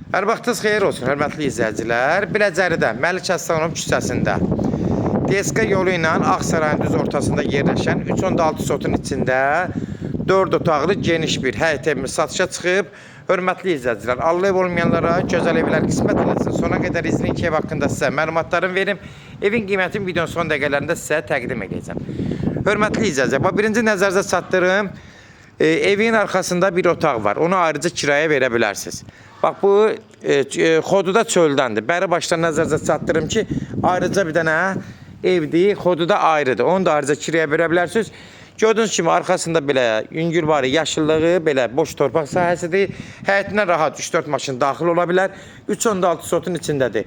Hər vaxtınız xeyir olsun, hörmətli izləyicilər. Biləcəridə, Məlik Əslanov küçəsində DSK yolu ilə Ağsarayın düz ortasında yerləşən 3.6 sotun içində 4 otaqlı geniş bir həyət evimiz satışa çıxıb. Hörmətli izləyicilər, Allah ev olmayanlara gözəl evlər qismət eləsin. Sona qədər izləyin ki, ev haqqında sizə məlumatlarını verim. Evin qiymətini videonun son dəqiqələrində sizə təqdim edəcəm. Hörmətli izləyicilər, birinci nəzərinizə çatdırım. Evin arxasında bir otaq var. Onu ayrıca kiraya verə bilərsiniz. Bax, bu Xoduda çöldəndir. Bəri başdan nəzərinizə çatdırım ki, ayrıca bir dənə evdir. Xoduda ayrıdır. Onu da ayrıca kiraya verə bilərsiniz. Gördüyünüz kimi arxasında belə yüngül var, yaşıllığı, belə boş torpaq sahəsidir. Həyətinə rahat 3-4 maşın daxil ola bilər. 3.6 sotun içindədir.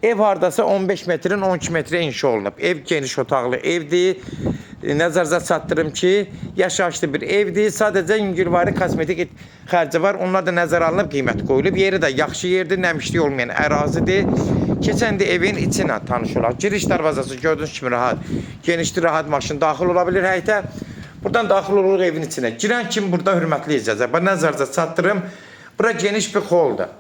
Ev hardasa 15 metrin 12 metrə inşa olunub. Ev geniş otaqlı evdir. Nəzərinizə çatdırım ki, yaşayışlı bir evdir. Sadəcə yüngülvari kosmetik xərci var. Onlar da nəzərə alınıb, qiymət qoyulub. Yeri də yaxşı yerdir, nəmişlik olmayan ərazidir. Keçən də evin içinə tanış olaq. Giriş darvazası gördüyünüz kimi rahat, genişli rahat maşın daxil ola bilir həyətə. Buradan daxil oluruq evin içinə. Girən kimi burada hörmətli izləyicilər, nəzərinizə çatdırım. Bura geniş bir holdur.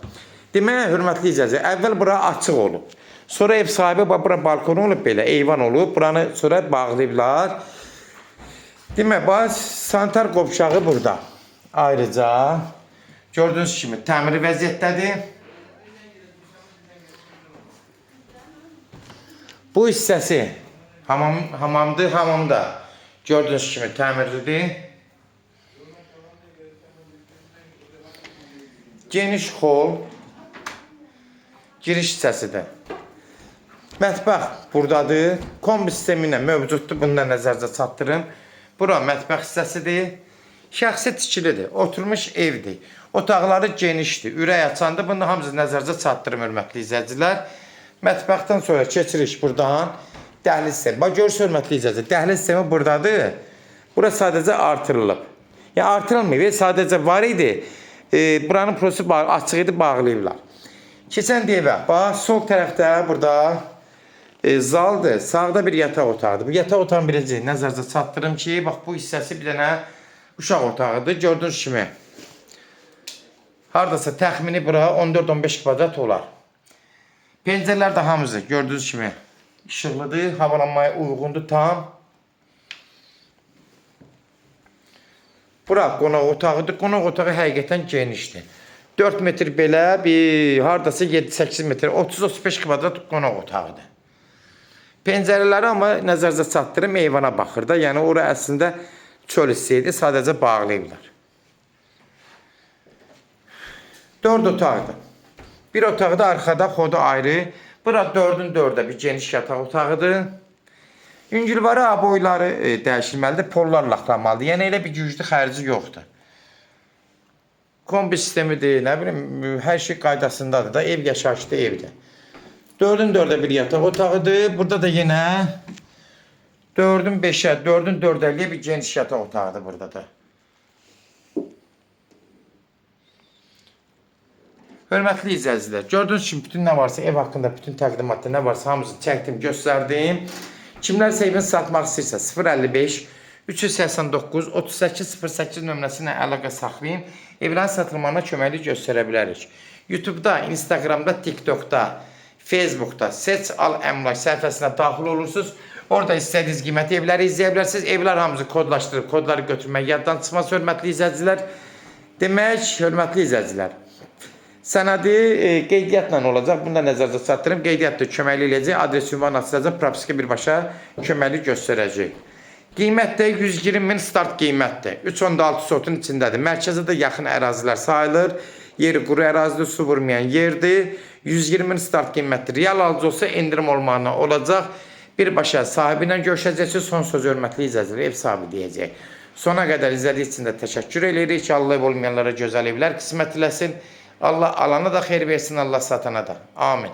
Demək, hörmətli izləyicilər, əvvəl bura açıq olub. Sonra ev sahibi bura balkonu olub belə, eyvan olub. Buranı sonra bağlayıblar. Demək, sanitar qovşağı burada. Ayrıca gördüyünüz kimi təmiri vəziyyətdədir. Bu hissəsi hamamdır, hamamda gördüyünüz kimi təmirlidir. Geniş hol, giriş hissəsidir. Mətbəx buradadır. Kombi sistemi ilə mövcuddur. Bunu da nəzərinizə çatdırım. Bura mətbəx hissəsidir. Şəxsi tikilidir. Oturmuş evdir. Otaqları genişdir. Ürək açandır. Bunu da hamısı nəzərinizə çatdırım, hörmətli izləyicilər. Mətbəxdən sonra keçirik buradan. Dəhliz sistemi. Bax, görürsünüz, hörmətli izləyicilər. Dəhliz sistemi buradadır. Bura sadəcə artırılıb. Yəni, artırılmıyor. Sadəcə var idi. Buranın prosesi açıq idi, bağlayıblar. Keçən deyibə, bax, sol tərəfdə burada zaldır. Sağda bir yataq otağıdır. Bu yataq otağın birinci nəzərinizə çatdırım ki, bax, bu hissəsi bir dənə uşaq otağıdır. Gördüyünüz kimi. Haradasa təxmini bura 14-15 kvadrat olar. Pəncərələr də hamısı gördüyünüz kimi işıqlıdır. Havalanmaya uyğundur tam. Bura qonaq otağıdır. Qonaq otağı həqiqətən genişdir. 4 metr belə, bir haradasa 7-8 metr, 30-35 kvadrat qonaq otağıdır. Pəncərələri amma nəzərinizə çatdırım, eyvana baxır da. Yəni, ora əslində çöl hissəydi, sadəcə bağlayıblar. 4 otaqdır. Bir otağı da arxada, xodu ayrı. Bura 4-ün 4-də bir geniş yataq otağıdır. Yüngülvari boyları dəyişilməlidir, pollar laxlamalıdır. Yəni, elə bir güclü xərci yoxdur. Kombi sistemidir, nə bilim, hər şey qaydasındadır da, ev yaşayışlı evdir. 4-ün 4-də bir yataq otağıdır. Burada da yenə 4-ün 5-ə, 4-ün 4-əliyə bir geniş yataq otağıdır burada da. Hörmətli izləyicilər, gördüyünüz kimi bütün nə varsa, ev haqqında bütün təqdimatda nə varsa hamısını çəkdim, göstərdim. Kimlərsə evini satmaq istəyirsə 055 389 3808 nömrəsi ilə əlaqə saxlayın. Evlərin satılmağına köməklik göstərə bilərik. YouTube'da, Instagram'da, TikTok'da, Facebook'da Seç Al Əmlak səhifəsinə daxil olursunuz. Orada istədiyiniz qiyməti evləri izləyə bilərsiniz. Evlər hamısı kodlaşdırıb, kodları götürmək yaddan çıxmaz, hörmətli izləyicilər. Demək, hörmətli izləyicilər, sənədi qeydiyyatla olacaq. Bunu da nəzərinizə çatdırım. Qeydiyyat da köməklik eləyəcək. Adres ünvan açılacaq. Propiska birbaşa köməklik göstərəcək. Qiymət də 120 min start qiymətdir. 3.6 sotun içindədir. Mərkəzə də yaxın ərazilər sayılır. Yeri quru ərazidir, su vurmayan yerdir. 120 min start qiymətdir. Real alıcı olsa endirim olmağına olacaq. Birbaşa sahibi ilə görüşəcəksiniz. Son söz hörmətli izləyicilər, ev sahibi deyəcək. Sona qədər izlədiyi üçün də təşəkkür edirik. Allah ev olmayanlara gözəl evlər qismət eləsin. Allah alana da xeyir versin, Allah satana da. Amin.